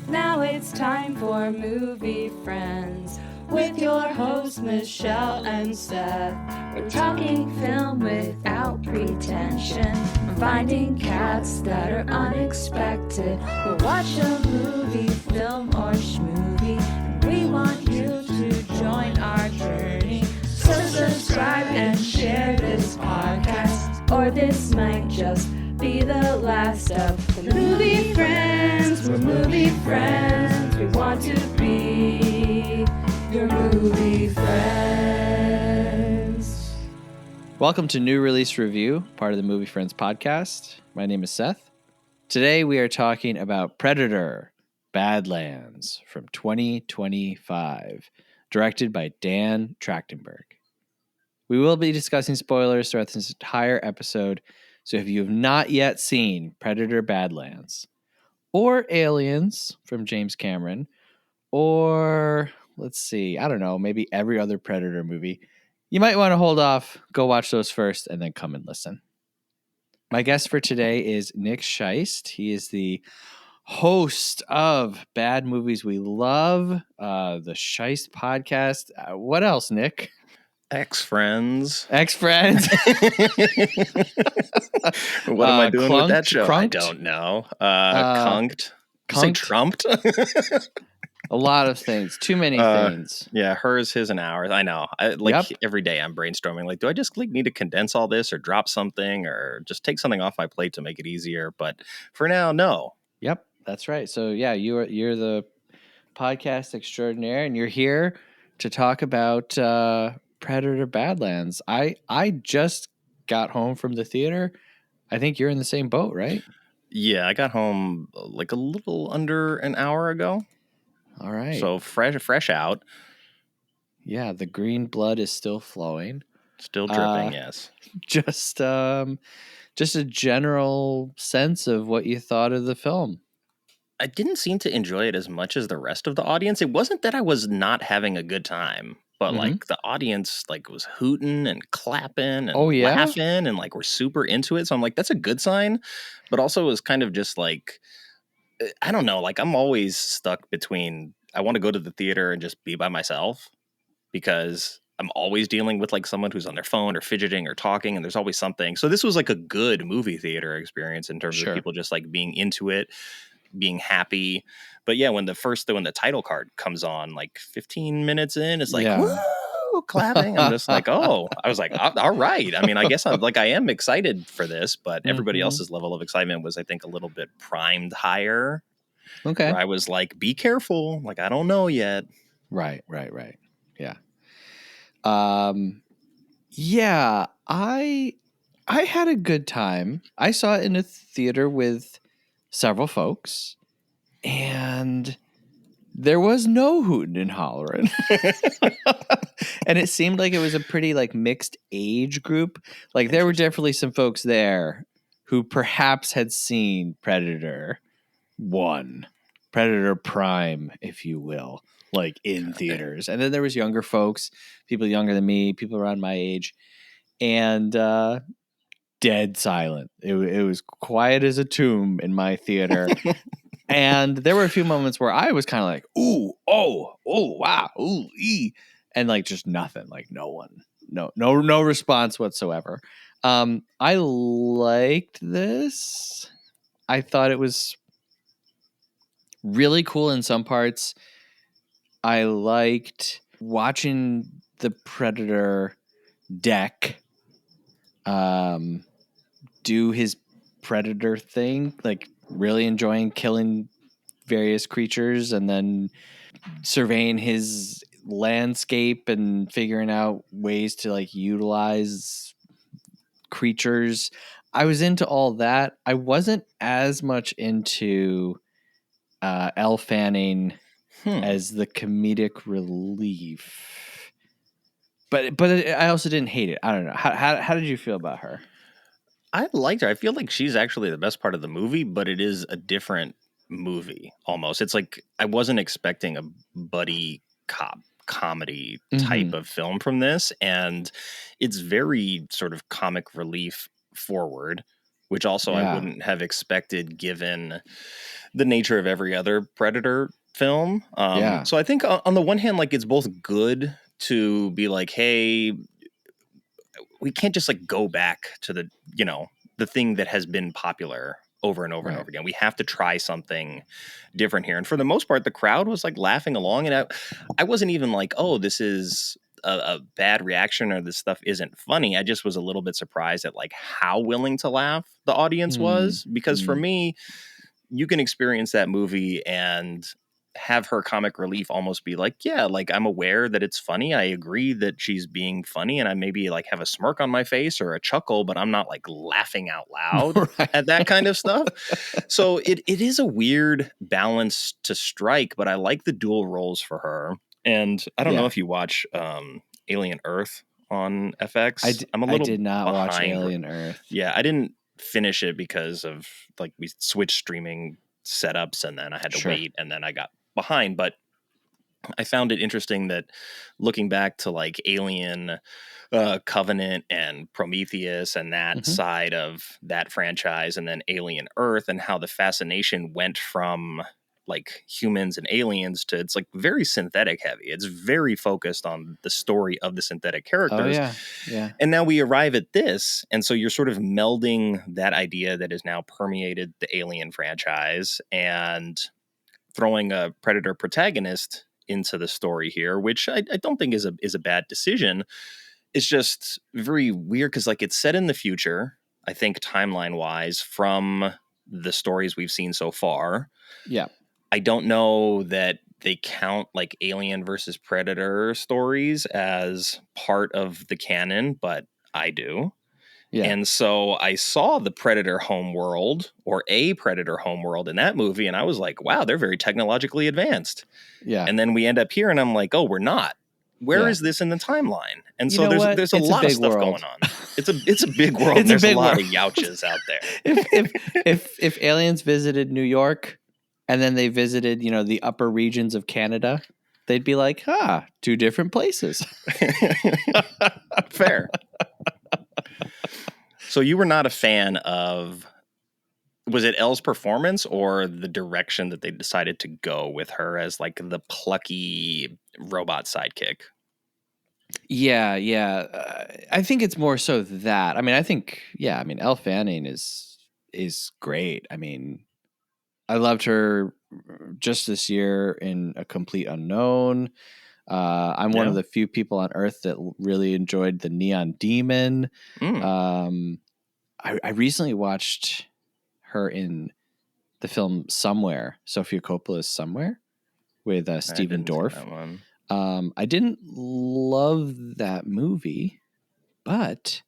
Now it's time for Movie Friends with your hosts Michelle and Seth. We're talking film without pretension. We're finding cats that are unexpected. We'll watch a movie, film, or schmovie, and we want you to join our journey. So subscribe and share this podcast, or this might just be the last of the Movie Friends. We're movie friends. We want to be your movie friends. Welcome to New Release Review, part of the Movie Friends podcast. My name is Seth. Today we are talking about Predator, Badlands from 2025, directed by Dan Trachtenberg. We will be discussing spoilers throughout this entire episode, so if you have not yet seen Predator Badlands, or Aliens from James Cameron, or let's see, I don't know, maybe every other Predator movie, you might want to hold off, go watch those first, and then come and listen. My guest for today is Nick Sheist. He is the host of Bad Movies We Love, the Sheist podcast. What else, Nick? Ex-Friends. Ex-Friends. What am I doing with that show? Crunked? I don't know. Conked. You say trumped? A lot of things. Too many things. Yeah, hers, his, and ours. I know. Every day I'm brainstorming. Like, do I just need to condense all this or drop something or just take something off my plate to make it easier? But for now, no. Yep, that's right. So yeah, you're the podcast extraordinaire, and you're here to talk about Predator Badlands. I just got home from the theater. I think you're in the same boat, right? Yeah, I got home like a little under an hour ago. All right. So fresh out. Yeah, the green blood is still flowing. Still dripping, yes. Just a general sense of what you thought of the film. I didn't seem to enjoy it as much as the rest of the audience. It wasn't that I was not having a good time, but like the audience was hooting and clapping and laughing and were super into it. So I'm like, that's a good sign. But also it was kind of just like, I don't know, I'm always stuck between I want to go to the theater and just be by myself because I'm always dealing with someone who's on their phone or fidgeting or talking, and there's always something. So this was a good movie theater experience in terms of people just being into it, being happy. But yeah, when the title card comes on 15 minutes in, it's woo, clapping. I'm just oh, I was all right. I mean, I guess I am excited for this, but everybody else's level of excitement was, I think, a little bit primed higher. Okay. Where I was be careful. I don't know yet. Right. Yeah. Yeah, I had a good time. I saw it in a theater with several folks, and there was no hooting and hollering. And it seemed like it was a pretty mixed age group. There were definitely some folks there who perhaps had seen Predator 1, Predator Prime, if you will, in theaters. And then there was younger folks, people younger than me, people around my age, and dead silent. It was quiet as a tomb in my theater. And there were a few moments where I was kind of ooh, oh, wow, ooh, ee, and just nothing, no one, no response whatsoever. I liked this. I thought it was really cool in some parts. I liked watching the Predator deck do his Predator thing, really enjoying killing various creatures and then surveying his landscape and figuring out ways to utilize creatures. I was into all that. I wasn't as much into Elle Fanning as the comedic relief, but I also didn't hate it. I don't know. How did you feel about her? I liked her. I feel like she's actually the best part of the movie, but it is a different movie almost. It's I wasn't expecting a buddy cop comedy type of film from this, and it's very sort of comic relief forward. which also I wouldn't have expected given the nature of every other Predator film. So I think on the one hand, like, it's both good to be like, hey, we can't just like go back to the, the thing that has been popular over and over and over again. We have to try something different here. And for the most part, the crowd was like laughing along. And I wasn't even like, oh, this is a bad reaction or this stuff isn't funny. I just was a little bit surprised at like how willing to laugh the audience was. Because for me, you can experience that movie and have her comic relief almost be like, yeah, like I'm aware that it's funny. I agree that she's being funny, and I maybe like have a smirk on my face or a chuckle, but I'm not like laughing out loud at that kind of stuff. So it is a weird balance to strike, but I like the dual roles for her. And I don't know if you watch Alien Earth on FX. I did not watch Alien Earth. Yeah, I didn't finish it because of like we switched streaming setups and then I had to wait and then I got behind. But I found it interesting that looking back to like Alien Covenant and Prometheus and that side of that franchise, and then Alien Earth, and how the fascination went from like humans and aliens to it's like very synthetic heavy. It's very focused on the story of the synthetic characters. Yeah. And now we arrive at this. And so you're sort of melding that idea that has now permeated the Alien franchise and throwing a Predator protagonist into the story here, which I don't think is a bad decision. It's just very weird because like it's set in the future, I think timeline wise, from the stories we've seen so far. Yeah. I don't know that they count like Alien versus Predator stories as part of the canon, but I do. Yeah. And so I saw the Predator homeworld or a Predator homeworld in that movie, and I was like, wow, they're very technologically advanced. Yeah. And then we end up here, and I'm like, oh, we're not. Where is this in the timeline? And so there's a lot of stuff going on. It's a big world. There's a lot of youches out there. If aliens visited New York and then they visited, the upper regions of Canada, they'd be like, two different places. Fair. So you were not a fan of, was it Elle's performance or the direction that they decided to go with her as like the plucky robot sidekick? Yeah. I think it's more so that. I mean, Elle Fanning is great. I mean, I loved her just this year in A Complete Unknown. I'm one of the few people on Earth that really enjoyed The Neon Demon. I recently watched her in the film Somewhere, Sofia Coppola's Somewhere, with Stephen Dorff. I didn't love that movie, but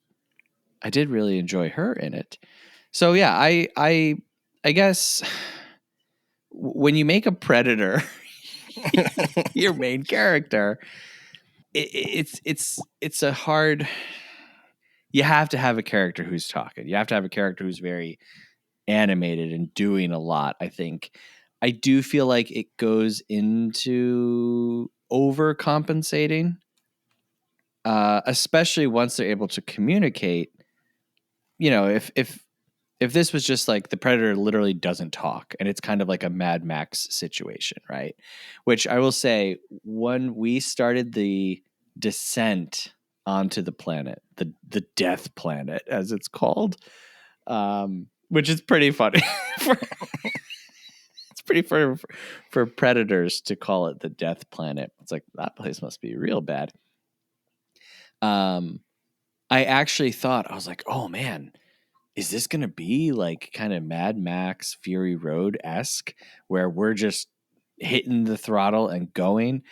I did really enjoy her in it. So yeah, I guess when you make a Predator your main character, it's a hard. You have to have a character who's talking. You have to have a character who's very animated and doing a lot. I think I do feel like it goes into overcompensating, especially once they're able to communicate. If this was just like the Predator literally doesn't talk and it's kind of like a Mad Max situation, right? Which I will say, when we started the descent onto the planet, the Death Planet, as it's called, which is pretty funny. It's pretty funny for Predators to call it the Death Planet. It's like, that place must be real bad. I actually thought, I was like, oh man, is this going to be like kind of Mad Max Fury Road-esque where we're just hitting the throttle and going?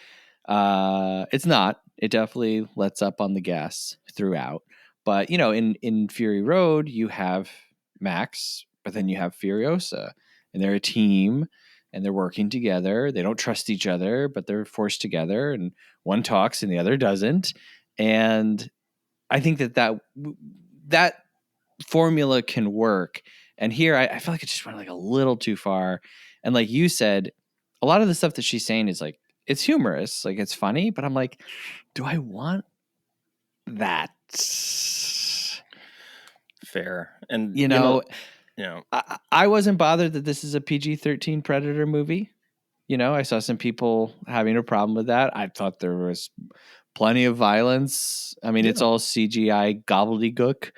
It's not. It definitely lets up on the gas throughout. But, in Fury Road, you have Max, but then you have Furiosa, and they're a team and they're working together. They don't trust each other, but they're forced together, and one talks and the other doesn't. And I think that formula can work. And here I feel like it just went like a little too far. And like you said, a lot of the stuff that she's saying is like, it's humorous, like it's funny, but I'm like, do I want that? fair. And you know, I wasn't bothered that this is a PG-13 Predator movie. I saw some people having a problem with that. I thought there was plenty of violence. I mean, it's all CGI gobbledygook,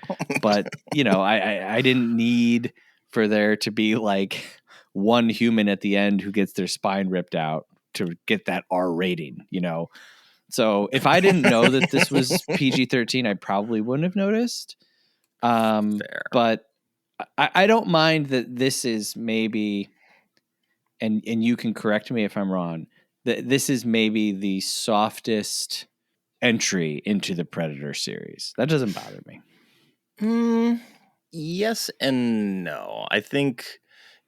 but I didn't need for there to be like one human at the end who gets their spine ripped out to get that R rating, So if I didn't know that this was PG-13, I probably wouldn't have noticed. But I don't mind that this is maybe, and you can correct me if I'm wrong, that this is maybe the softest entry into the Predator series. That doesn't bother me. Yes and no. I think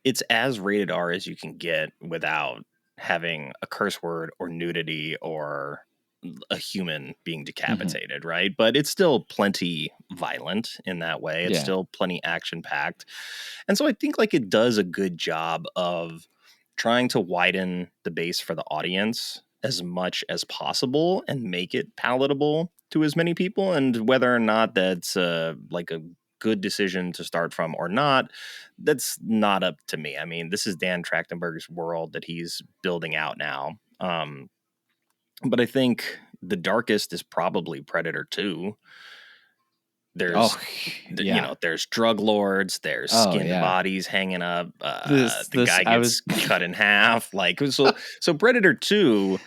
it's as rated R as you can get without having a curse word or nudity or a human being decapitated, right? But it's still plenty violent in that way. It's still plenty action packed. And so I think like it does a good job of trying to widen the base for the audience as much as possible and make it palatable to as many people. And whether or not that's like a good decision to start from or not, that's not up to me. I mean, this is Dan Trachtenberg's world that he's building out now. But I think the darkest is probably Predator 2. There's, there's drug lords, there's skinned bodies hanging up. The guy gets cut in half. Like, so Predator 2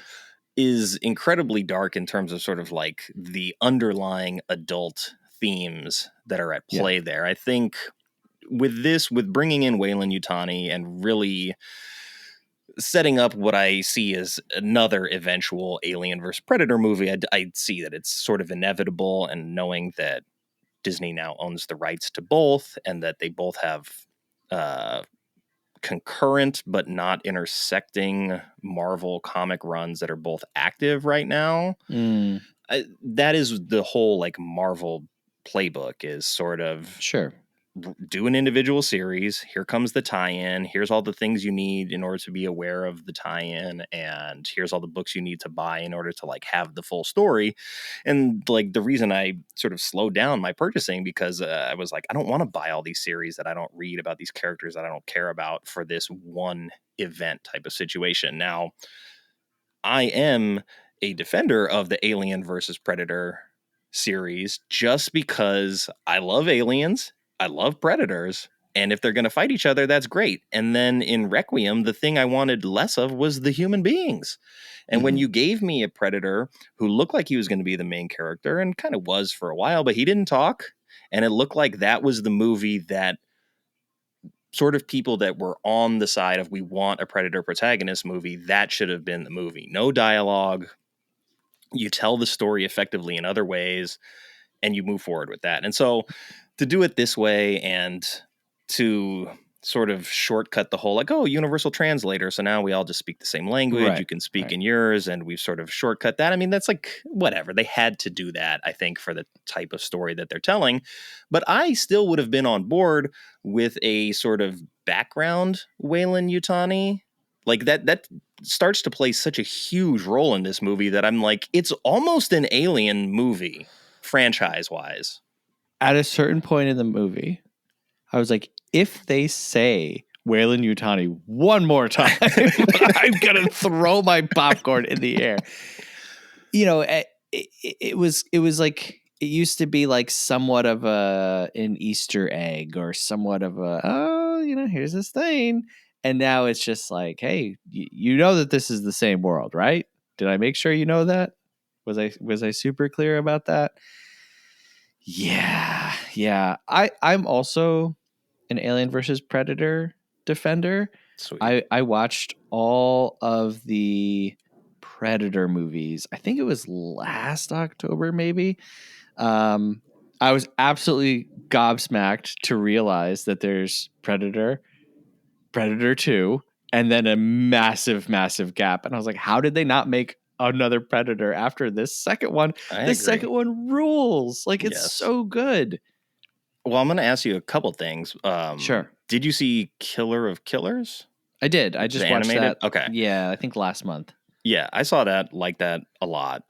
is incredibly dark in terms of sort of like the underlying adult themes that are at play there. I think with bringing in Weyland-Yutani and really setting up what I see as another eventual Alien versus Predator movie, I see that it's sort of inevitable, and knowing that Disney now owns the rights to both and that they both have concurrent but not intersecting Marvel comic runs that are both active right now. That is the whole like Marvel playbook, is sort of do an individual series. Here comes the tie-in. Here's all the things you need in order to be aware of the tie-in, and here's all the books you need to buy in order to like have the full story. And like the reason I sort of slowed down my purchasing, because I was like, I don't want to buy all these series that I don't read about, these characters that I don't care about, for this one event type of situation. Now, I am a defender of the Alien versus Predator series just because I love aliens, I love predators, and if they're going to fight each other, that's great. And then in Requiem, the thing I wanted less of was the human beings. And when you gave me a predator who looked like he was going to be the main character, and kind of was for a while, but he didn't talk, and it looked like that was the movie that sort of people that were on the side of we want a Predator protagonist movie, that should have been the movie. No dialogue. You tell the story effectively in other ways, and you move forward with that. And so to do it this way and to sort of shortcut the whole like, oh, universal translator, so now we all just speak the same language, you can speak in yours, and we've sort of shortcut that. I mean, that's like whatever, they had to do that, I think, for the type of story that they're telling. But I still would have been on board with a sort of background Weyland-Yutani. Like that starts to play such a huge role in this movie that I'm like, it's almost an Alien movie franchise wise. At a certain point in the movie, I was like, if they say Weyland-Yutani one more time, I'm going to throw my popcorn in the air. It was like, it used to be like somewhat of an Easter egg, or somewhat of here's this thing. And now it's just like, hey, you know that this is the same world, right? Did I make sure you know that? Was I super clear about that? Yeah. I'm also an Alien versus Predator defender. Sweet. I watched all of the Predator movies. I think it was last October, maybe. I was absolutely gobsmacked to realize that there's Predator 2, and then a massive, massive gap. And I was like, how did they not make another Predator after this second one? Second one rules. Like, it's so good. Well, I'm going to ask you a couple things. Sure. Did you see Killer of Killers? I did. I just watched that. Okay. Yeah, I think last month. Yeah, I saw that a lot.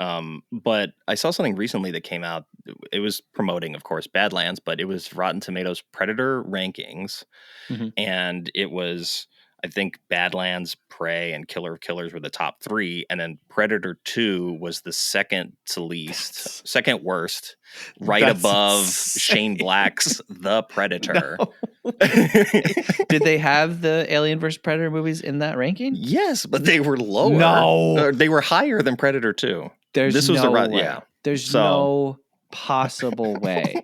But I saw something recently that came out. It was promoting, of course, Badlands, but it was Rotten Tomatoes Predator rankings, Mm-hmm. and it was, I think, Badlands, Prey, and Killer of Killers were the top 3, and then Predator 2 was the second worst, right above Shane Black's The Predator. No. Did they have the Alien vs. Predator movies in that ranking? Yes, but they were lower. No. They were higher than Predator 2. There's no possible way.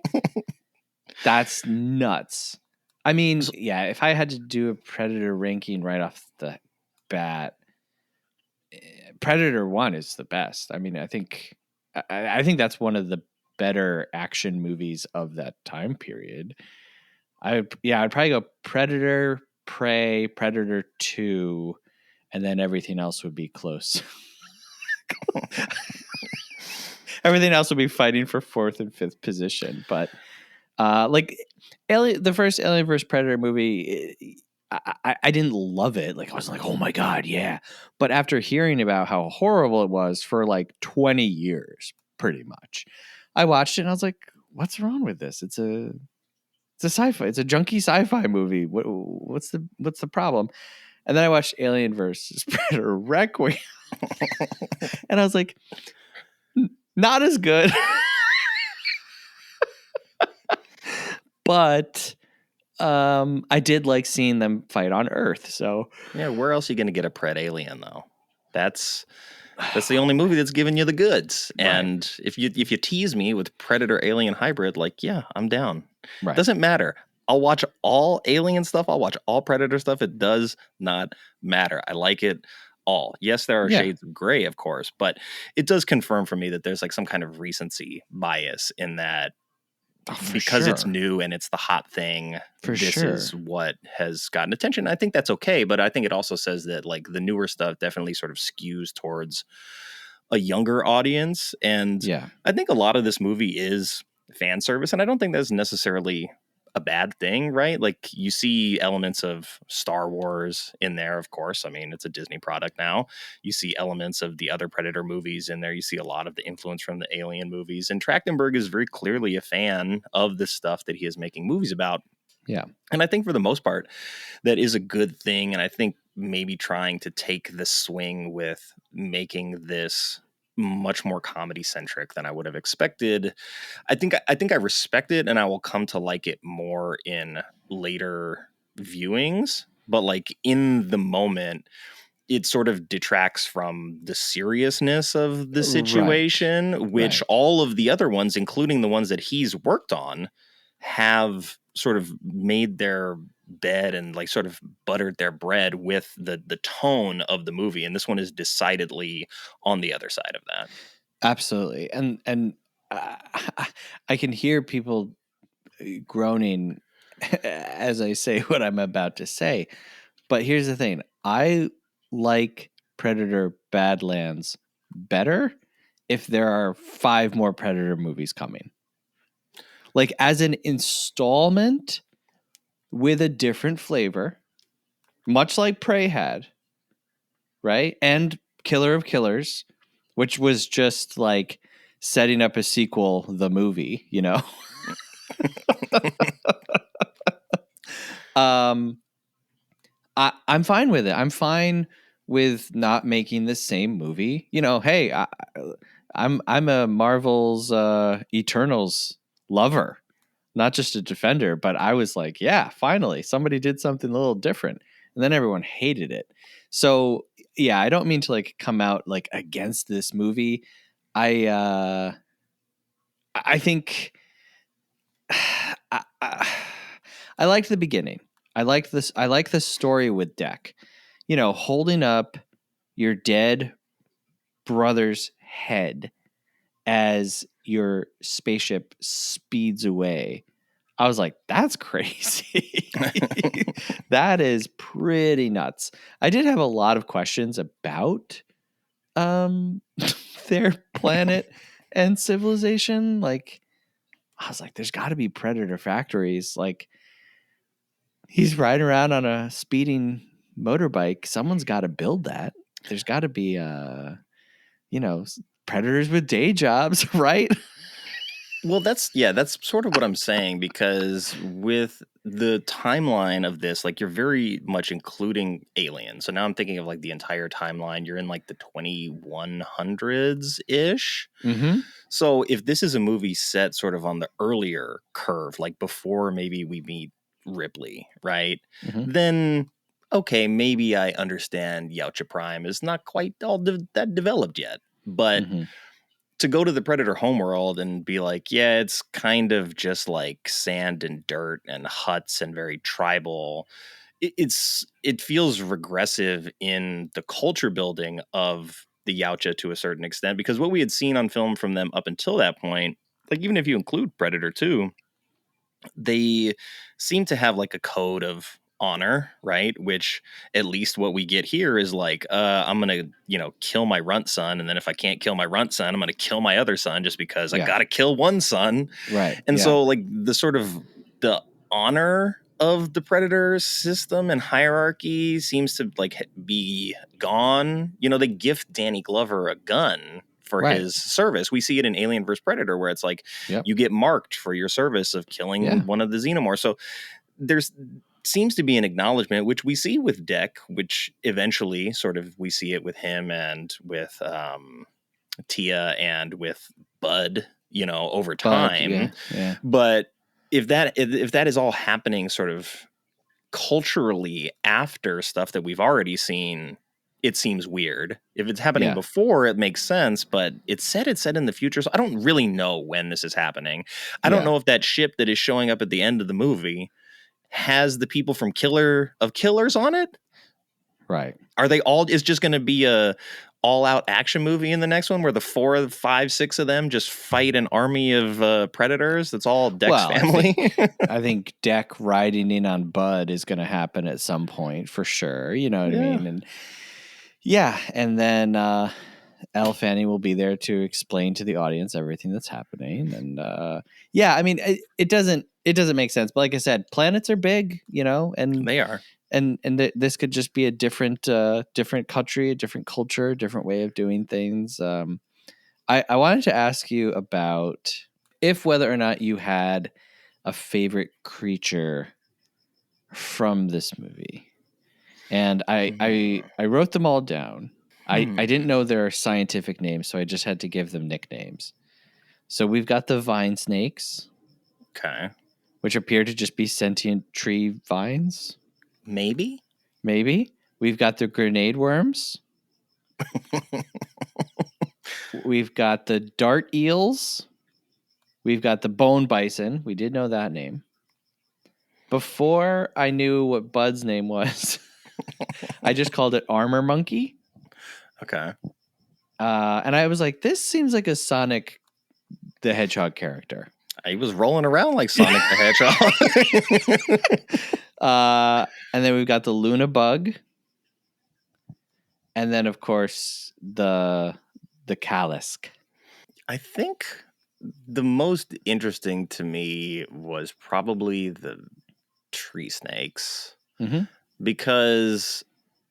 That's nuts. I mean, yeah, if I had to do a Predator ranking right off the bat, Predator 1 is the best. I mean, I think that's one of the better action movies of that time period. I'd probably go Predator, Prey, Predator 2, and then everything else would be close. Everything else would be fighting for 4th and 5th position. But the first Alien vs. Predator movie, I didn't love it. Like, I was like, oh my God, yeah. But after hearing about how horrible it was for like 20 years, pretty much, I watched it and I was like, what's wrong with this? It's a sci-fi. It's a junky sci-fi movie. What's the problem? And then I watched Alien vs. Predator Requiem, and I was like, not as good. But I did like seeing them fight on Earth. So yeah, where else are you going to get a Pred Alien though? That's the only movie that's giving you the goods. Right. And if you tease me with Predator Alien hybrid, like, yeah, I'm down. Right. Doesn't matter. I'll watch all Alien stuff. I'll watch all Predator stuff. It does not matter. I like it all. Yes, there are shades of gray, of course, but it does confirm for me that there's like some kind of recency bias in that. Because it's new and it's the hot thing, this is what has gotten attention. I think that's okay, but I think it also says that like the newer stuff definitely sort of skews towards a younger audience. And I think a lot of this movie is fan service, and I don't think that's necessarily a bad thing, right? Like you see elements of Star Wars in there, of course. I mean, it's a Disney product now. You see elements of the other Predator movies in there. You see a lot of the influence from the Alien movies. And Trachtenberg is very clearly a fan of the stuff that he is making movies about. Yeah. And I think for the most part, that is a good thing. And I think maybe trying to take the swing with making this much more comedy centric than I would have expected. I think I respect it, and I will come to like it more in later viewings. But like in the moment, it sort of detracts from the seriousness of the situation, which all of the other ones, including the ones that he's worked on, have sort of made their bed and like sort of buttered their bread with the tone of the movie. And this one is decidedly on the other side of that. Absolutely. And I can hear people groaning as I say what I'm about to say. But here's the thing. I like Predator Badlands better if there are 5 more Predator movies coming. Like as an installment with a different flavor, much like Prey had, right? And Killer of Killers, which was just like setting up a sequel, the movie, you know? I'm fine with it. I'm fine with not making the same movie. You know, hey, I'm a Marvel's Eternals lover, not just a defender, but I was like, yeah, finally somebody did something a little different. And then everyone hated it. So yeah, I don't mean to like come out like against this movie. I think I liked the beginning. I like this. I like the story with Deck, you know, holding up your dead brother's head as your spaceship speeds away. I was like, that's crazy. That is pretty nuts. I did have a lot of questions about their planet and civilization. Like, I was like, there's got to be predator factories. Like, he's riding around on a speeding motorbike. Someone's got to build that. there's got to be predators with day jobs, right? Well, that's sort of what I'm saying, because with the timeline of this, like, you're very much including aliens. So now I'm thinking of like the entire timeline. You're in like the 2100s ish. Mm-hmm. So if this is a movie set sort of on the earlier curve, like before maybe we meet Ripley, right? Mm-hmm. Then okay, maybe I understand Yautja Prime is not quite all that developed yet, but. Mm-hmm. To go to the Predator homeworld and be like, yeah, it's kind of just like sand and dirt and huts and very tribal. It feels regressive in the culture building of the Yautja to a certain extent, because what we had seen on film from them up until that point, like even if you include Predator 2, they seem to have like a code of honor, right? Which at least what we get here is like, I'm gonna, kill my runt son, and then if I can't kill my runt son, I'm gonna kill my other son just because I gotta kill one son. Right. And so like the sort of the honor of the Predator system and hierarchy seems to like be gone. They gift Danny Glover a gun for his service. We see it in Alien vs. Predator, where it's like, you get marked for your service of killing one of the xenomorphs. So there's seems to be an acknowledgement, which we see with Deck, which eventually sort of we see it with him and with Tia and with Bud, over time. But if that is all happening sort of culturally after stuff that we've already seen, it seems weird. If it's happening before, it makes sense, but it's set in the future, so I don't really know when this is happening. I don't know if that ship that is showing up at the end of the movie has the people from Killer of Killers on it. Right. Are they all, is just going to be a all-out action movie in the next one where the 4, 5, 6 of them just fight an army of predators? That's all Deck's family. I think Deck riding in on Bud is going to happen at some point for sure. You know what I mean? And and then Elle Fanning will be there to explain to the audience everything that's happening. And I mean, it doesn't make sense. But like I said, planets are big, and they are. And this could just be a different country, a different culture, a different way of doing things. I wanted to ask you about whether or not you had a favorite creature from this movie. And I wrote them all down. I didn't know their scientific names, so I just had to give them nicknames. So we've got the vine snakes. Okay. Which appear to just be sentient tree vines. Maybe. We've got the grenade worms. We've got the dart eels. We've got the bone bison. We did know that name. Before I knew what Bud's name was, I just called it Armor Monkey. Okay. And I was like, this seems like a Sonic the Hedgehog character. He was rolling around like Sonic the Hedgehog. And then we've got the Luna Bug. And then, of course, the Callisk. I think the most interesting to me was probably the tree snakes. Mm-hmm. Because,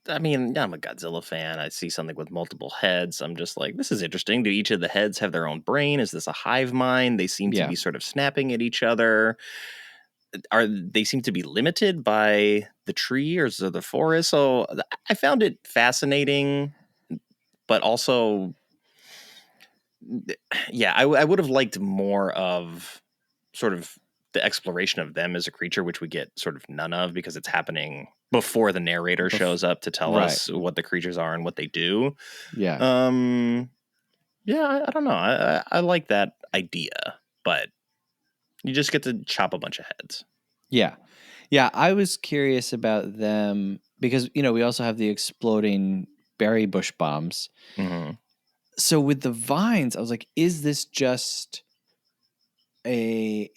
I mean, I'm a Godzilla fan. I see something with multiple heads. I'm just like, this is interesting. Do each of the heads have their own brain? Is this a hive mind? They seem to be sort of snapping at each other. They seem to be limited by the tree or the forest. So I found it fascinating, but also, I would have liked more of sort of the exploration of them as a creature, which we get sort of none of because it's happening before the narrator shows up to tell us what the creatures are and what they do. Yeah. I don't know. I like that idea, but you just get to chop a bunch of heads. Yeah. Yeah. I was curious about them because, we also have the exploding berry bush bombs. Mm-hmm. So with the vines, I was like, is this just the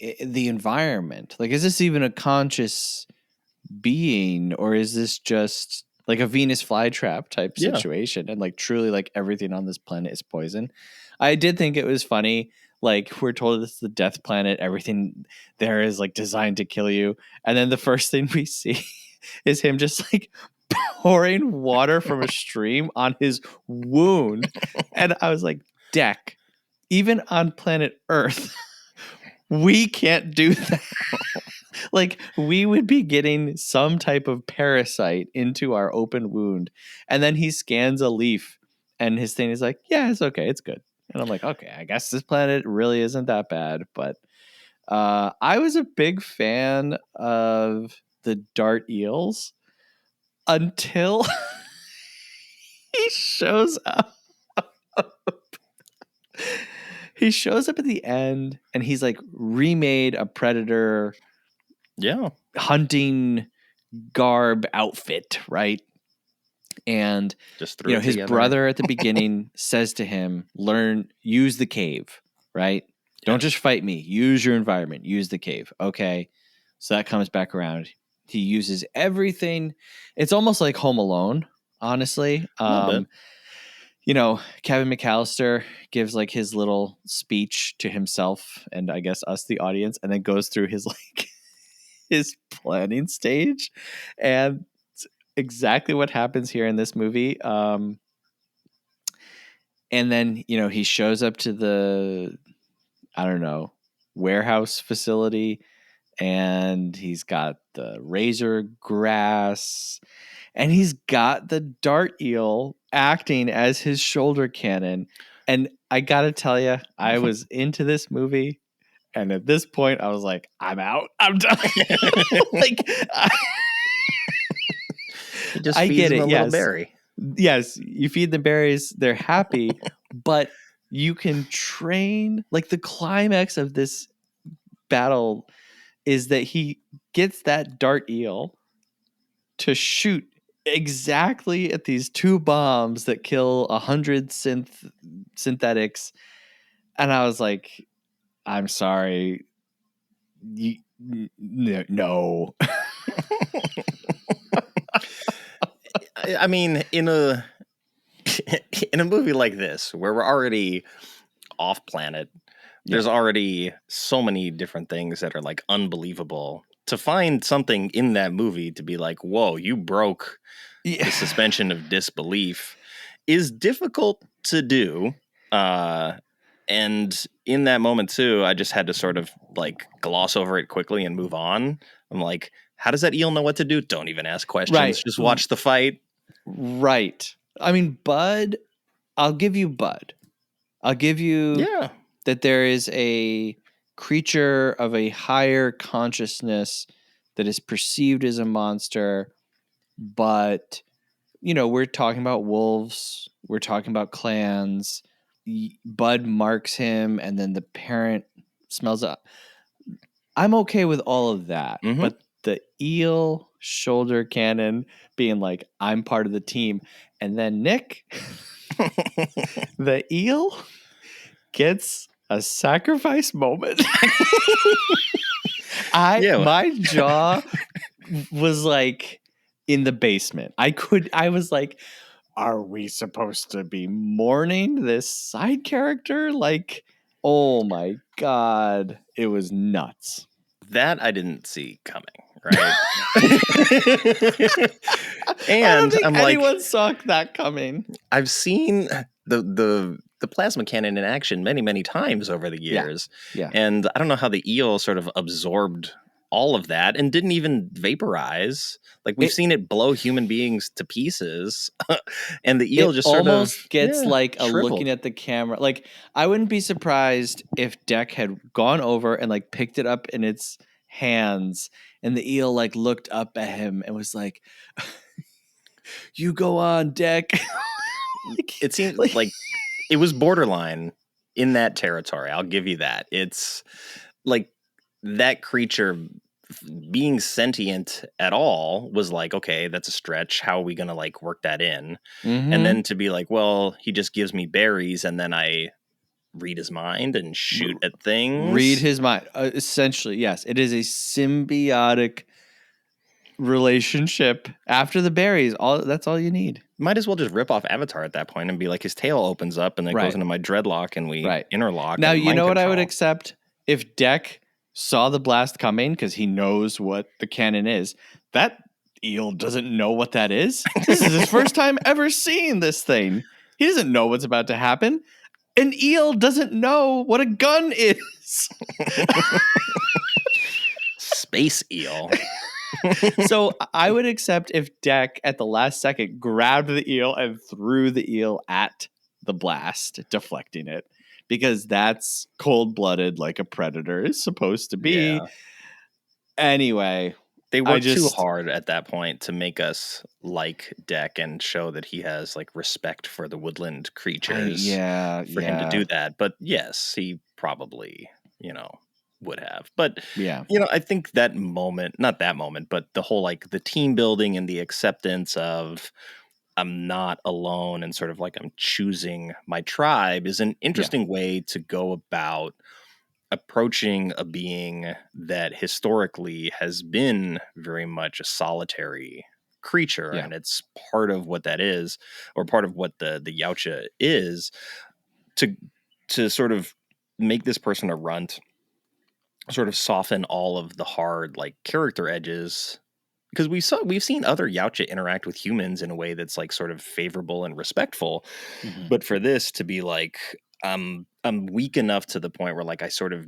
environment? Like, is this even a conscious being, or is this just like a Venus flytrap type situation? And like truly like everything on this planet is poison. I did think it was funny. Like, we're told it's the death planet. Everything there is like designed to kill you. And then the first thing we see is him just like pouring water from a stream on his wound. And I was like, Deck, even on planet Earth, we can't do that. Like, we would be getting some type of parasite into our open wound. And then he scans a leaf and his thing is like, yeah, it's okay. It's good. And I'm like, okay, I guess this planet really isn't that bad. But I was a big fan of the dart eels until he shows up. He shows up at the end and he's like remade a predator hunting garb outfit, right? And just his brother at the beginning says to him, use the cave, right? Don't just fight me. Use your environment. Use the cave. Okay. So that comes back around. He uses everything. It's almost like Home Alone, honestly. Kevin McAllister gives like his little speech to himself and I guess us, the audience, and then goes through his like his planning stage. And it's exactly what happens here in this movie. And then, he shows up to the, I don't know, warehouse facility and he's got the razor grass and he's got the dart eel acting as his shoulder cannon. And I got to tell you, I was into this movie. And at this point, I was like, I'm out. I'm done. I get it. Little berry. Yes, you feed the berries. They're happy. But you can train. Like the climax of this battle is that he gets that dart eel to shoot exactly at these 2 bombs that kill 100 synthetics. And I was like, I'm sorry. No. I mean, in a movie like this where we're already off planet, there's already so many different things that are like unbelievable. To find something in that movie to be like, whoa, you broke the suspension of disbelief is difficult to do. And in that moment too, I just had to sort of like gloss over it quickly and move on. I'm like, how does that eel know what to do? Don't even ask questions. Right. Just watch the fight. Right. I mean, Bud, I'll give you Bud. I'll give you that there is a creature of a higher consciousness that is perceived as a monster. But, we're talking about wolves. We're talking about clans. Bud marks him and then the parent smells up. I'm okay with all of that. Mm-hmm. But the eel shoulder cannon being like, I'm part of the team. And then Nick, the eel gets a sacrifice moment. My jaw was like in the basement. I was like, are we supposed to be mourning this side character? Like, oh my God, it was nuts. That I didn't see coming, right? And I don't think anyone saw that coming. I've seen the plasma cannon in action many, many times over the years. Yeah. And I don't know how the eel sort of absorbed all of that and didn't even vaporize. Like we've seen it blow human beings to pieces, and the eel just sort almost of gets like a looking at the camera. Like I wouldn't be surprised if Deck had gone over and like picked it up in its hands, and the eel like looked up at him and was like, "You go on, Deck." It seemed like it was borderline in that territory. I'll give you that. It's like that creature being sentient at all was like, okay, that's a stretch. How are we going to like work that in? Mm-hmm. And then to be like, well, he just gives me berries and then I read his mind and shoot at things. Read his mind. Essentially, yes. It is a symbiotic relationship after the berries. That's all you need. Might as well just rip off Avatar at that point and be like, his tail opens up and then goes into my dreadlock and we interlock. Now, you know what I would accept? If Deck saw the blast coming because he knows what the cannon is, that eel doesn't know what that is. This is his first time ever seeing this thing. He doesn't know what's about to happen. An eel doesn't know what a gun is. Space eel. So I would accept if Deck at the last second grabbed the eel and threw the eel at the blast, deflecting it, because that's cold-blooded like a predator is supposed to be. Yeah. Anyway, they worked too hard at that point to make us like Deck and show that he has like respect for the woodland creatures for him to do that. But yes, he probably, would have. But I think that moment, not that moment, but the whole like the team building and the acceptance of I'm not alone and sort of like I'm choosing my tribe is an interesting way to go about approaching a being that historically has been very much a solitary creature. And it's part of what that is, or part of what the Yautja is, to sort of make this person a runt, sort of soften all of the hard like character edges, because we've seen other Yautja interact with humans in a way that's like sort of favorable and respectful. But for this to be like I'm weak enough to the point where like I sort of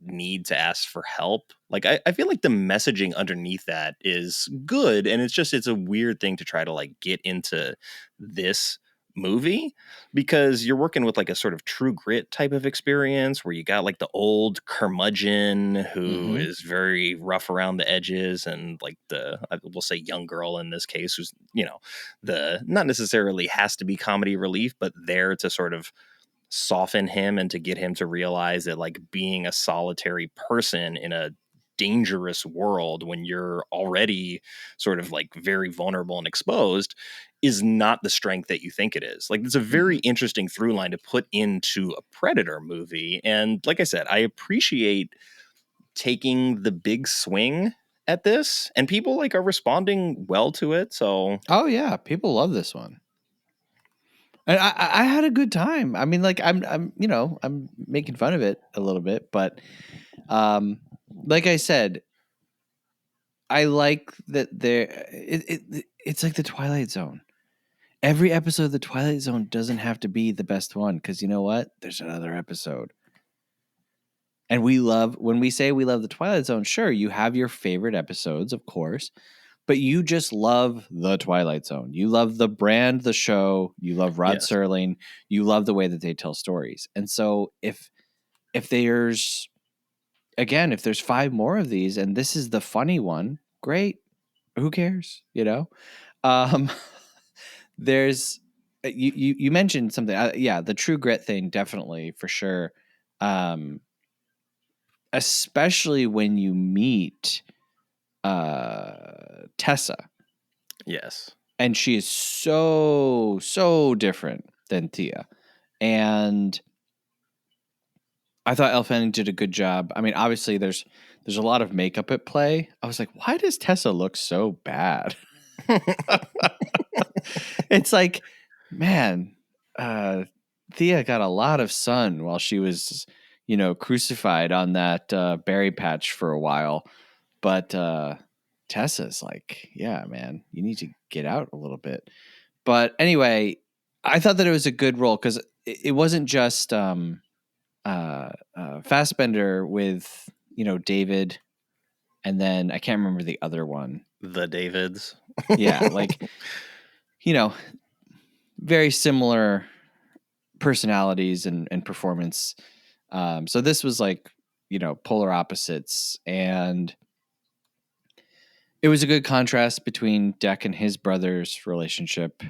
need to ask for help, like I feel like the messaging underneath that is good, and it's a weird thing to try to like get into this movie, because you're working with like a sort of True Grit type of experience where you got like the old curmudgeon who is very rough around the edges, and like we'll say young girl in this case who's the not necessarily has to be comedy relief, but there to sort of soften him and to get him to realize that like being a solitary person in a dangerous world when you're already sort of like very vulnerable and exposed is not the strength that you think it is. Like, it's a very interesting through line to put into a Predator movie. And like I said, I appreciate taking the big swing at this, and people like are responding well to it. So people love this one. And I had a good time. I mean, like I'm making fun of it a little bit, but like I said, I like that it's like the Twilight Zone. Every episode of the Twilight Zone doesn't have to be the best one, because you know what? There's another episode. And when we say we love the Twilight Zone, sure, you have your favorite episodes, of course, but you just love the Twilight Zone. You love the brand, the show. You love Rod Serling. You love the way that they tell stories. And so if there's 5 more of these and this is the funny one, great. Who cares? There's you mentioned something. The True Grit thing, definitely, for sure. Especially when you meet Tessa. Yes. And she is so different than Thea. And I thought Elle Fanning did a good job. I mean, obviously there's a lot of makeup at play. I was like, why does Tessa look so bad? It's like, man, Thea got a lot of sun while she was, crucified on that berry patch for a while. But Tessa's like, yeah, man, you need to get out a little bit. But anyway, I thought that it was a good role because it wasn't just Fassbender with, David, and then I can't remember the other one. The Davids. Yeah, like, very similar personalities and performance. So this was like, polar opposites, and it was a good contrast between Deck and his brother's relationship,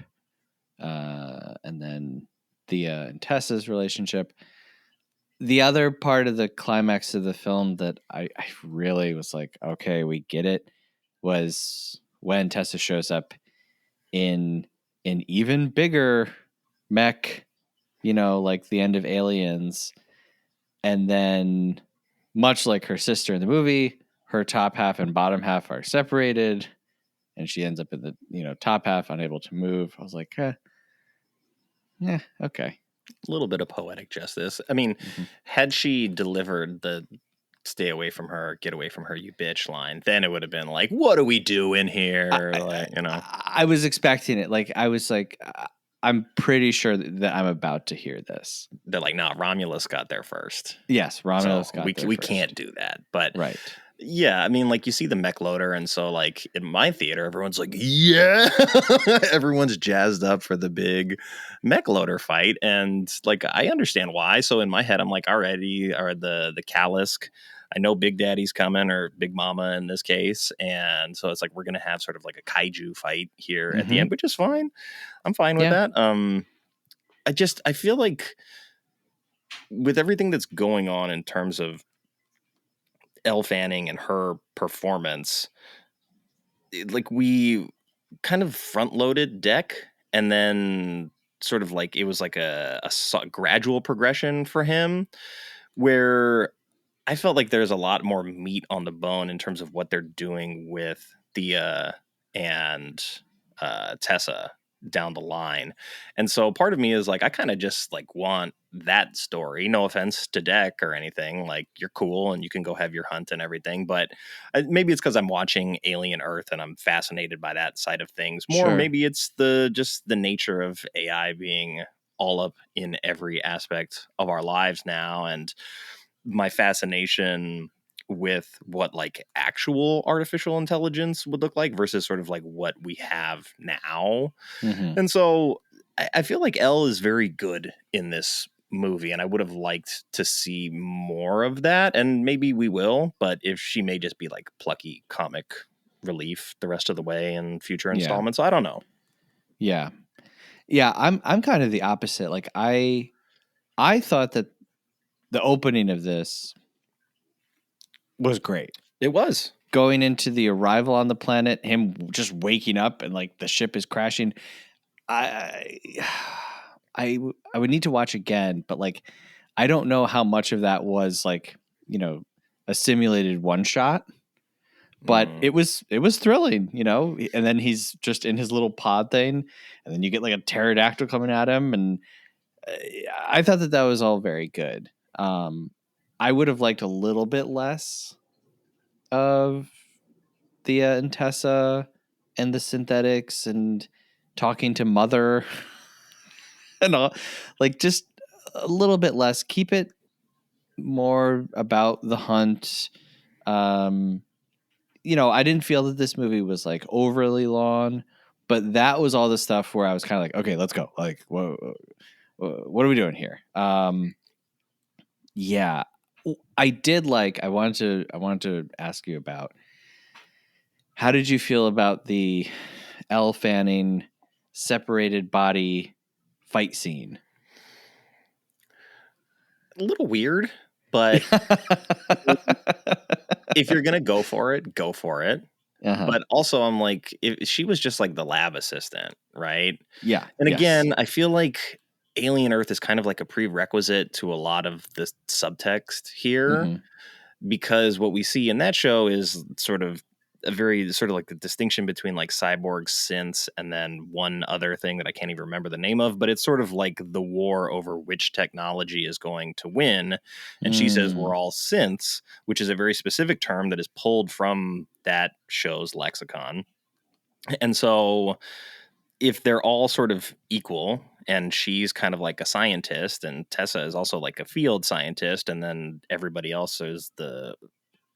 and then Thea and Tessa's relationship. The other part of the climax of the film that I really was like, okay, we get it, was when Tessa shows up in an even bigger mech, like the end of Aliens. And then, much like her sister in the movie, her top half and bottom half are separated, and she ends up in the top half, unable to move. I was like, yeah, okay. A little bit of poetic justice. I mean, had she delivered the stay away from her, get away from her, you bitch line, then it would have been like, what do we do in here? I was expecting it. Like, I was like, I'm pretty sure that I'm about to hear this. They're like, no, Romulus got there first. Yes, Romulus got there first. We can't do that. But right. Yeah, I mean, like, you see the mech loader, and so, like, in my theater, everyone's like, yeah! Everyone's jazzed up for the big mech loader fight, and, like, I understand why. So in my head, I'm like, already, or the Calisk, I know Big Daddy's coming, or Big Mama in this case, and so it's like, we're gonna have sort of like a kaiju fight here at the end, which is fine. I'm fine with that. I feel like with everything that's going on in terms of Elle Fanning and her performance, like, we kind of front loaded Deck, and then sort of like it was like a gradual progression for him, where I felt like there's a lot more meat on the bone in terms of what they're doing with Thea and Tessa down the line. And so part of me is like, I kind of just like want that story. No offense to Deck or anything. Like, you're cool and you can go have your hunt and everything. But maybe it's because I'm watching Alien Earth and I'm fascinated by that side of things more. Sure. Maybe it's just the nature of AI being all up in every aspect of our lives now, and my fascination with what like actual artificial intelligence would look like versus sort of like what we have now. And so I feel like Elle is very good in this movie, and I would have liked to see more of that, and maybe we will, but if she may just be like plucky comic relief the rest of the way in future installments, I don't know. Yeah, I'm kind of the opposite. Like, I thought that the opening of this was great. It was. Going into the arrival on the planet, him just waking up and like the ship is crashing. I would need to watch again, but like, I don't know how much of that was like, a simulated one shot, but it was thrilling, and then he's just in his little pod thing, and then you get like a pterodactyl coming at him. And I thought that was all very good. I would have liked a little bit less of Thea and Tessa and the synthetics and talking to Mother and all, like, just a little bit less. Keep it more about the hunt. I didn't feel that this movie was like overly long, but that was all the stuff where I was kind of like, okay, let's go. Like, what are we doing here? Yeah, I did like. I wanted to ask you about, how did you feel about the Elle Fanning separated body fight scene? A little weird, but if you're gonna go for it, go for it. But also, I'm like, if she was just like the lab assistant, right? Yeah. And again, I feel like Alien Earth is kind of like a prerequisite to a lot of the subtext here, because what we see in that show is sort of a very sort of like the distinction between like cyborg synths and then one other thing that I can't even remember the name of, but it's sort of like the war over which technology is going to win. And she says we're all synths, which is a very specific term that is pulled from that show's lexicon. And so if they're all sort of equal, and she's kind of like a scientist, and Tessa is also like a field scientist, and then everybody else is the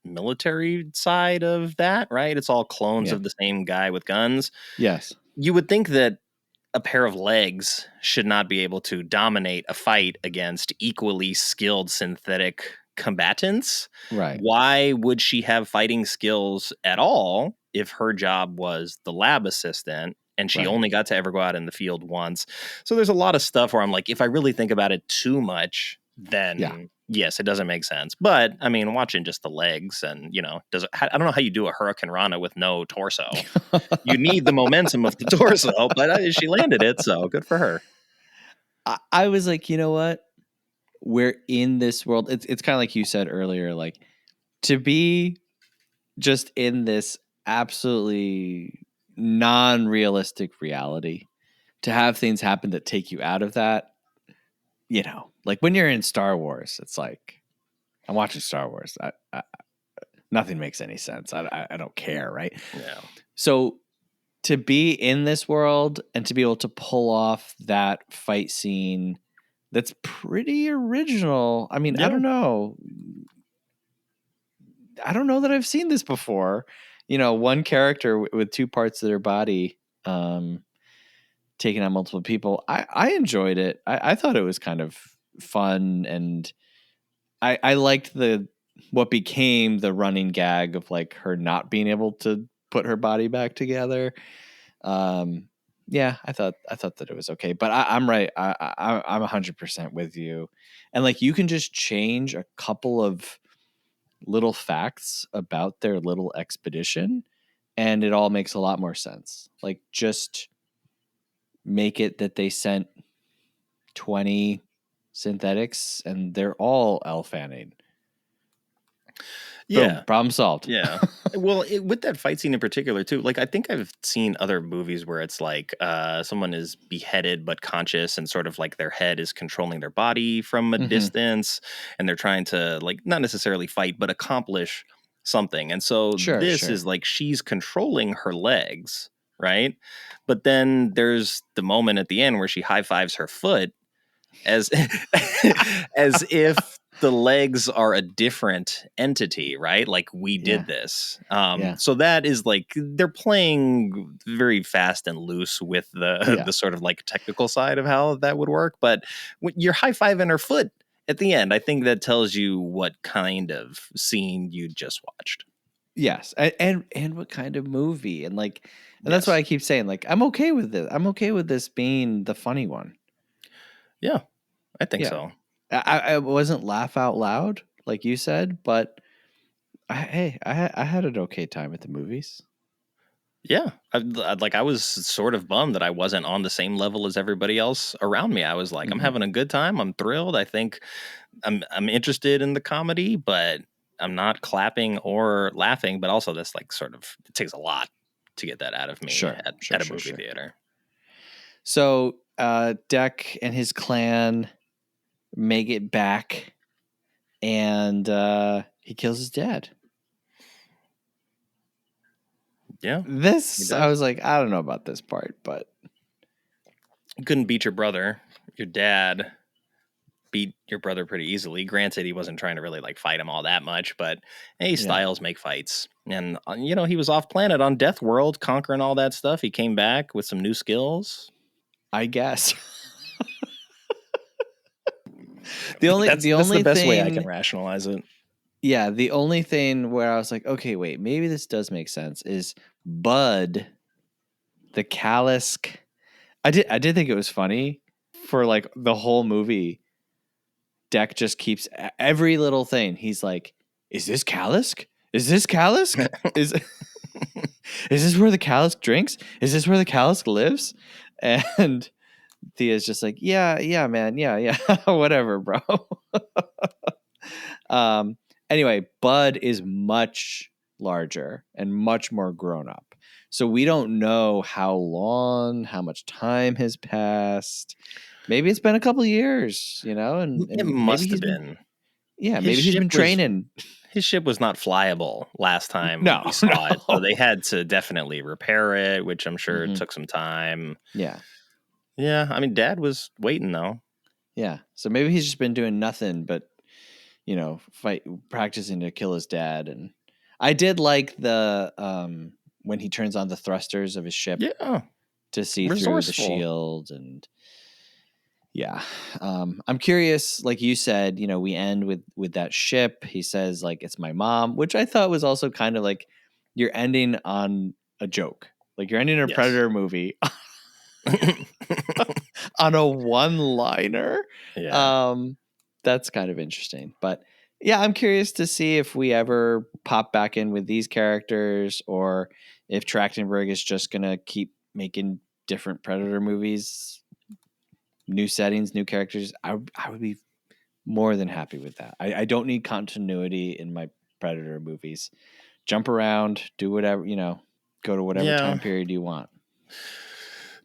military side of that, right? It's all clones of the same guy with guns. Yes. You would think that a pair of legs should not be able to dominate a fight against equally skilled synthetic combatants. Right. Why would she have fighting skills at all if her job was the lab assistant and she only got to ever go out in the field once? So there's a lot of stuff where I'm like, if I really think about it too much, then yes, it doesn't make sense. But I mean, watching just the legs, and I don't know how you do a Hurricane Rana with no torso. You need the momentum of the torso, but she landed it, so good for her. I was like, you know what? We're in this world. It's kind of like you said earlier, like, to be just in this absolutely non-realistic reality, to have things happen that take you out of that, like when you're in Star Wars, it's like, I'm watching Star Wars. Nothing makes any sense. I don't care, right? Yeah. So to be in this world and to be able to pull off that fight scene that's pretty original. I mean, I don't know. I don't know that I've seen this before. One character with two parts of their body taking on multiple people. I enjoyed it. I thought it was kind of fun, and I liked what became the running gag of like her not being able to put her body back together. Yeah, I thought that it was okay, but I'm right. I'm 100% with you, and like you can just change a couple of little facts about their little expedition, and it all makes a lot more sense. Like just make it that they sent 20 synthetics, and they're all Elle Fanning. Yeah. Boom, problem solved. Yeah. Well, with that fight scene in particular, too, like I think I've seen other movies where it's like someone is beheaded but conscious and sort of like their head is controlling their body from a distance, and they're trying to like not necessarily fight but accomplish something. And so this is like she's controlling her legs, right? But then there's the moment at the end where she high fives her foot as as if the legs are a different entity, right? Like we did this. So that is like they're playing very fast and loose with the sort of like technical side of how that would work. But when you're high-fiving her foot at the end, I think that tells you what kind of scene you just watched. Yes. And what kind of movie. And like, and that's why I keep saying, like, I'm okay with this. I'm okay with this being the funny one. Yeah, I think so. I wasn't laugh out loud, like you said, but I had an okay time at the movies. Yeah, I was sort of bummed that I wasn't on the same level as everybody else around me. I was like, I'm having a good time. I'm thrilled. I think I'm interested in the comedy, but I'm not clapping or laughing. But also, this like sort of it takes a lot to get that out of me at a movie theater. So Deck and his clan make it back, and he kills his dad. Yeah. I was like, I don't know about this part, but you couldn't beat your brother. Your dad beat your brother pretty easily. Granted, he wasn't trying to really like fight him all that much, but hey, styles make fights. And he was off planet on Death World, conquering all that stuff. He came back with some new skills, I guess. That's the best way I can rationalize it. Yeah, the only thing where I was like, okay, wait, maybe this does make sense is Bud, the Kalisk. I did think it was funny for like the whole movie. Deck just keeps every little thing. He's like, "Is this Kalisk? Is this Kalisk? is this where the Kalisk drinks? Is this where the Kalisk lives?" And Thea's just like, "Yeah, man, yeah, whatever, bro." Anyway, Bud is much larger and much more grown up. So we don't know how much time has passed. Maybe it's been a couple of years, and it must have been. Maybe he's been training. His ship was not flyable last time we saw it, so they had to definitely repair it, which I'm sure took some time. Yeah. I mean, Dad was waiting though. Yeah, so maybe he's just been doing nothing but practicing to kill his dad. And I did like the when he turns on the thrusters of his ship to see through the shield. And I'm curious, like you said, we end with that ship. He says like, it's my mom, which I thought was also kind of like you're ending on a joke, like you're ending a Predator movie on a one-liner. That's kind of interesting. But I'm curious to see if we ever pop back in with these characters, or if Trachtenberg is just gonna keep making different Predator movies, new settings, new characters. I would be more than happy with that. I don't need continuity in my Predator movies. Jump around, do whatever, go to whatever time period you want.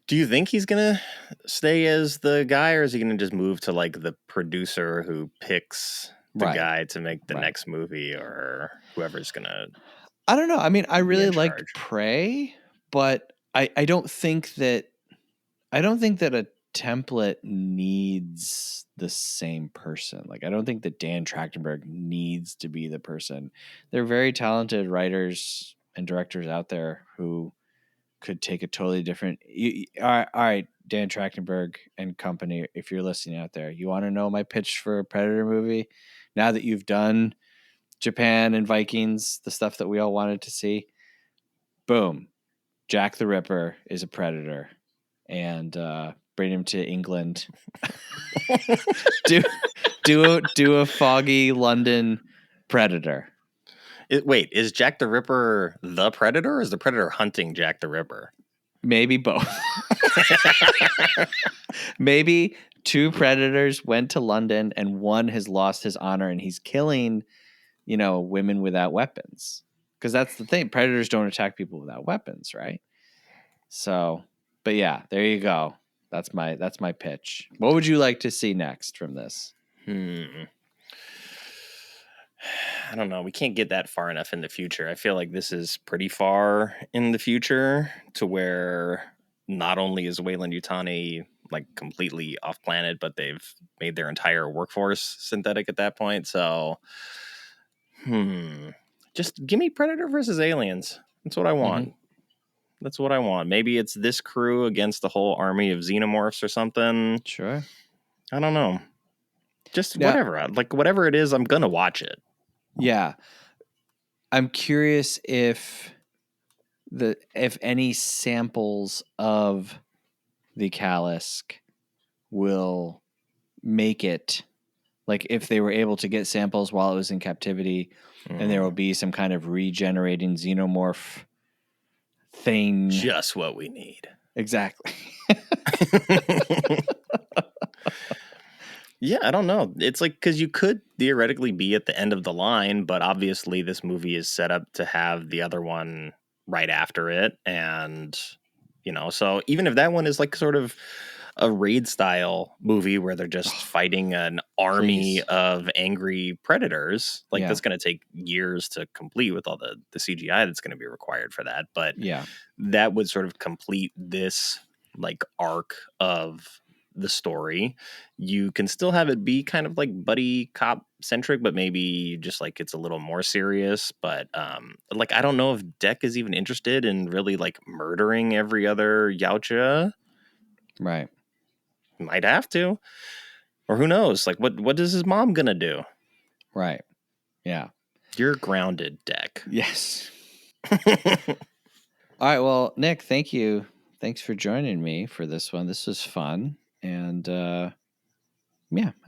Do you think he's gonna stay as the guy, or is he gonna just move to like the producer who picks the guy to make the next movie or whoever's gonna. I don't know. I mean, I really liked Prey, but I don't think that a template needs the same person. Like, I don't think that Dan Trachtenberg needs to be the person. There are very talented writers and directors out there who could take a totally different. All right, Dan Trachtenberg and company, if you're listening out there, you want to know my pitch for a Predator movie? Now that you've done Japan and Vikings, the stuff that we all wanted to see, boom, Jack the Ripper is a Predator, and bring him to England. do a foggy London Predator. Wait, is Jack the Ripper the Predator, or is the Predator hunting Jack the Ripper? Maybe both. Maybe two predators went to London and one has lost his honor and he's killing, women without weapons. Because that's the thing. Predators don't attack people without weapons, right? So, but yeah, there you go. That's my pitch. What would you like to see next from this? I don't know. We can't get that far enough in the future. I feel like this is pretty far in the future to where not only is Weyland-Yutani like completely off planet, but they've made their entire workforce synthetic at that point. So, just give me Predator versus Aliens. That's what I want. Mm-hmm. That's what I want. Maybe it's this crew against the whole army of xenomorphs or something. Sure. I don't know. Just whatever. Like, whatever it is, I'm going to watch it. Yeah. I'm curious if any samples of the Callisk will make it, like if they were able to get samples while it was in captivity, and there will be some kind of regenerating xenomorph thing. Just what we need. Exactly. Yeah, I don't know. It's like, because you could theoretically be at the end of the line, but obviously this movie is set up to have the other one right after it. And, so even if that one is like sort of a raid style movie where they're just fighting an army of angry predators, like that's going to take years to complete with all the CGI that's going to be required for that. But that would sort of complete this like arc of the story. You can still have it be kind of like buddy cop centric, but maybe just like it's a little more serious. But like, I don't know if Dec is even interested in really like murdering every other Yautja. Right. Might have to, or who knows? Like, what is his mom gonna do? Right. Yeah. You're grounded, Dec. Yes. All right. Well, Nick, thank you. Thanks for joining me for this one. This was fun. And I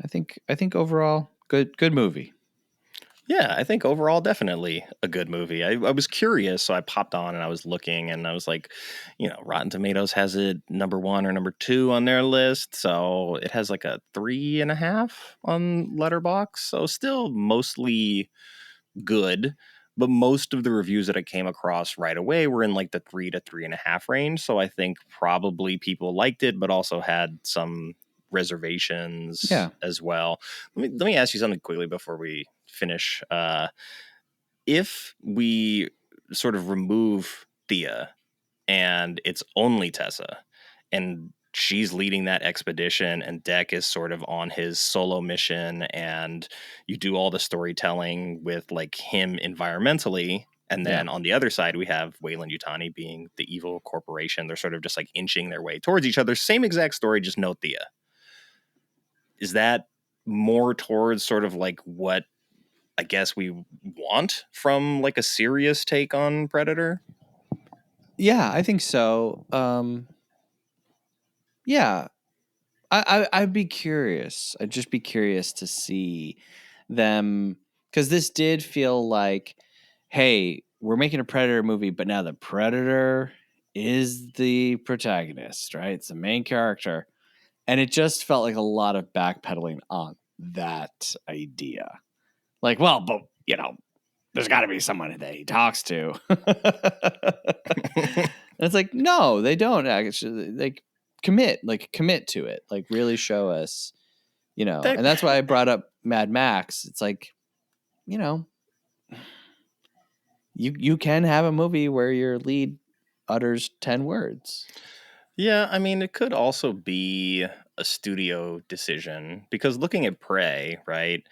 think overall good movie. Yeah, I think overall definitely a good movie. I was curious, so I popped on and I was looking, and I was like, Rotten Tomatoes has it number 1 or number 2 on their list, so it has like a 3.5 on Letterboxd, so still mostly good. But most of the reviews that I came across right away were in like the 3 to 3.5 range. So I think probably people liked it, but also had some reservations as well. Let me ask you something quickly before we finish. If we sort of remove Thea and it's only Tessa, and she's leading that expedition and Dec is sort of on his solo mission, and you do all the storytelling with like him environmentally, and then on the other side we have Weyland-Yutani being the evil corporation. They're sort of just like inching their way towards each other. Same exact story, just no Thea. Is that more towards sort of like what I guess we want from like a serious take on Predator? Yeah, I think so. Yeah, I'd be curious. I'd just be curious to see them, because this did feel like, hey, we're making a Predator movie, but now the Predator is the protagonist, right? It's the main character. And it just felt like a lot of backpedaling on that idea. Like, well, but, there's got to be someone that he talks to. And it's like, no, they don't actually. Like, commit to it. Like, really show us, and that's why I brought up Mad Max, it's like, you know, you can have a movie where your lead utters 10 words. Yeah, I mean, it could also be a studio decision because looking at Prey, right?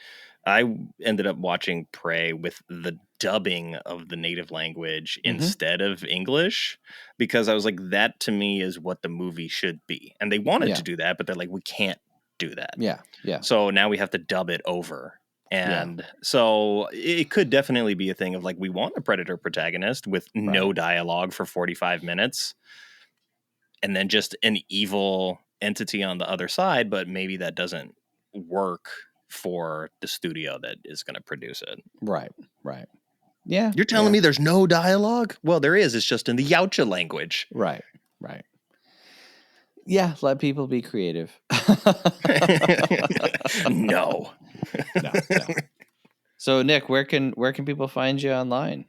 I ended up watching Prey with the dubbing of the native language instead of English because I was like, that to me is what the movie should be. And they wanted to do that, but they're like, we can't do that. Yeah. Yeah. So now we have to dub it over. And so it could definitely be a thing of like, we want a Predator protagonist with no dialogue for 45 minutes. And then just an evil entity on the other side, but maybe that doesn't work for the studio that is going to produce it. Right. Yeah. You're telling me there's no dialogue? Well, there is. It's just in the Yautja language. Right. Yeah, let people be creative. No. So, Nick, where can people find you online?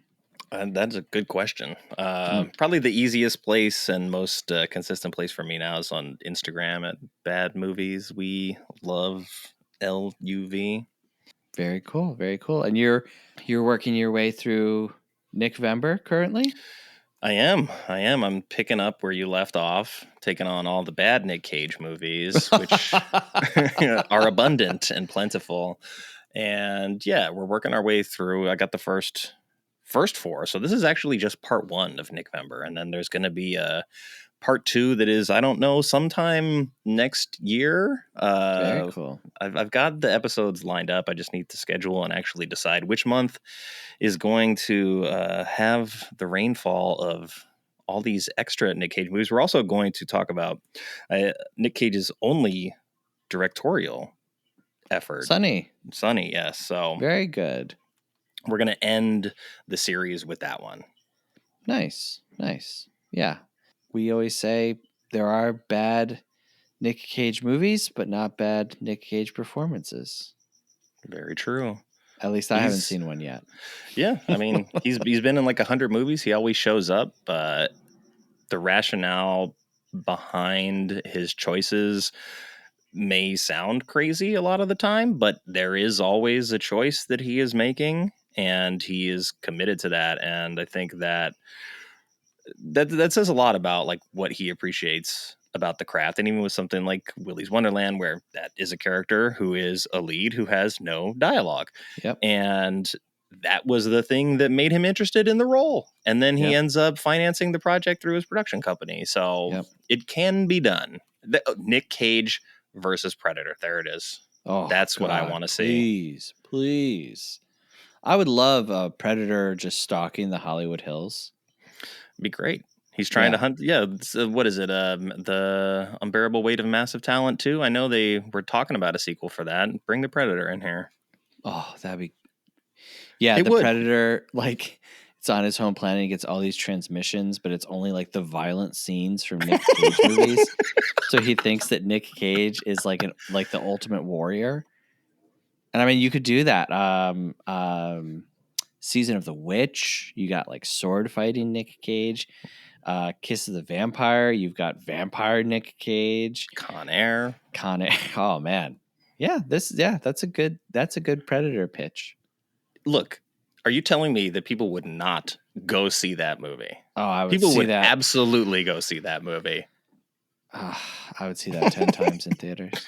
That's a good question. Probably the easiest place and most consistent place for me now is on Instagram at Bad Movies We Love LUV. Very cool. And you're working your way through Nickvember currently? I am. I'm picking up where you left off, taking on all the bad Nic Cage movies, which are abundant and plentiful. And yeah, we're working our way through. I got the first 4. So this is actually just part 1 of Nickvember. And then there's going to be a part 2 that is, I don't know, sometime next year. Very cool. I've got the episodes lined up. I just need to schedule and actually decide which month is going to have the rainfall of all these extra Nic Cage movies. We're also going to talk about Nic Cage's only directorial effort. Sunny, yes. So very good. We're going to end the series with that one. Nice. Yeah. We always say there are bad Nic Cage movies, but not bad Nic Cage performances. Very true. At least I haven't seen one yet. Yeah, I mean, he's been in like 100 movies. He always shows up, but the rationale behind his choices may sound crazy a lot of the time, but there is always a choice that he is making, and he is committed to that. And I think that says a lot about like what he appreciates about the craft. And even with something like Willy's Wonderland, where that is a character who is a lead who has no dialogue. Yep. And that was the thing that made him interested in the role. And then he ends up financing the project through his production company. So it can be done. Nic Cage versus Predator. There it is. Oh, that's what I want to see. Please. I would love a Predator just stalking the Hollywood Hills. Be great. He's trying to hunt. Yeah. What is it? The Unbearable Weight of Massive Talent 2. I know they were talking about a sequel for that. Bring the Predator in here. Oh, that'd be. Yeah. Predator, like, it's on his home planet. He gets all these transmissions, but it's only like the violent scenes from Nic Cage movies. So he thinks that Nic Cage is like the ultimate warrior. And I mean, you could do that. Season of the Witch, you got like sword fighting Nic Cage. Kiss of the Vampire, you've got vampire Nic Cage. Con Air. Oh man, that's a good Predator pitch. Look, are you telling me that people would not go see that movie? Oh, I would. People would absolutely go see that movie. I would see that 10 times in theaters.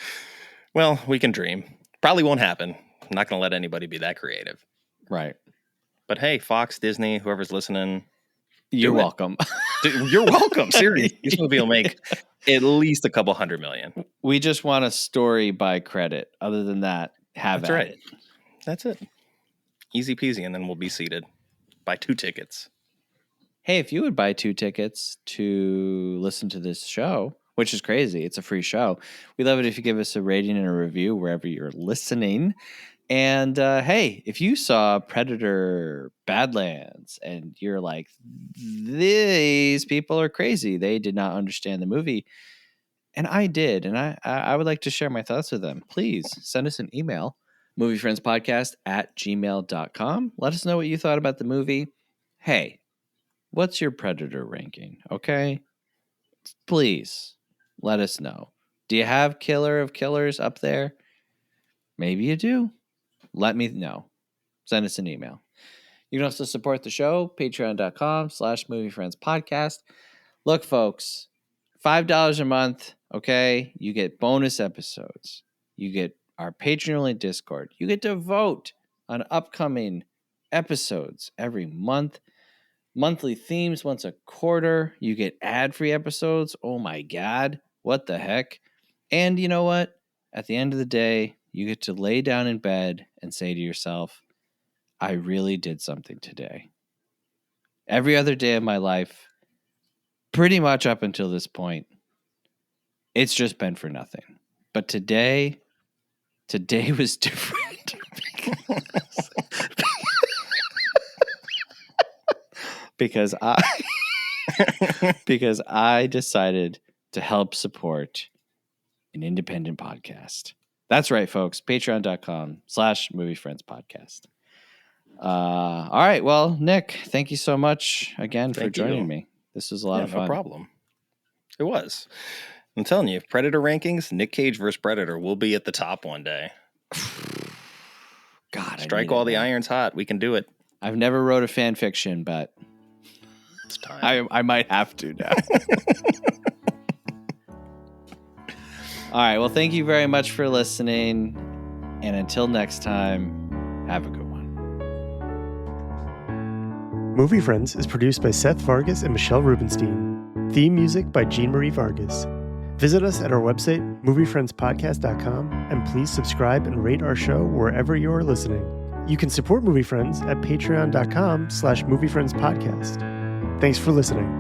Well, we can dream. Probably won't happen. I'm not going to let anybody be that creative. Right. But hey, Fox, Disney, whoever's listening, you're welcome. You're welcome. Seriously, this movie will make at least a couple $100 million. We just want a story by credit. Other than that, That's right. That's it. Easy peasy, and then we'll be seated. Buy 2 tickets. Hey, if you would buy 2 tickets to listen to this show, which is crazy, it's a free show. We love it if you give us a rating and a review wherever you're listening. And hey, if you saw Predator Badlands and you're like, these people are crazy, they did not understand the movie, and I did, and I would like to share my thoughts with them, please send us an email, moviefriendspodcast@gmail.com. Let us know what you thought about the movie. Hey, what's your Predator ranking? Okay, please let us know. Do you have Killer of Killers up there? Maybe you do. let me know. Send us an email. You can also support the show, patreon.com/moviefriendspodcast. Look, folks, $5 a month, okay? You get bonus episodes. You get our Patreon-only Discord. You get to vote on upcoming episodes every month. Monthly themes once a quarter. You get ad-free episodes. Oh my God. What the heck? And you know what? At the end of the day, you get to lay down in bed and say to yourself, I really did something today. Every other day of my life, pretty much up until this point, it's just been for nothing. But today was different. because I decided to help support an independent podcast. That's right, folks. Patreon.com/moviefriendspodcast. All right. Well, Nick, thank you so much again for joining me. This was a lot of fun. No problem. It was. I'm telling you, Predator rankings, Nic Cage versus Predator will be at the top one day. God, strike while the iron's hot. We can do it. I've never wrote a fan fiction, but it's time. I might have to now. All right. Well, thank you very much for listening. And until next time, have a good one. Movie Friends is produced by Seth Vargas and Michelle Rubenstein. Theme music by Jean Marie Vargas. Visit us at our website, moviefriendspodcast.com, and please subscribe and rate our show wherever you are listening. You can support Movie Friends at patreon.com/moviefriendspodcast. Thanks for listening.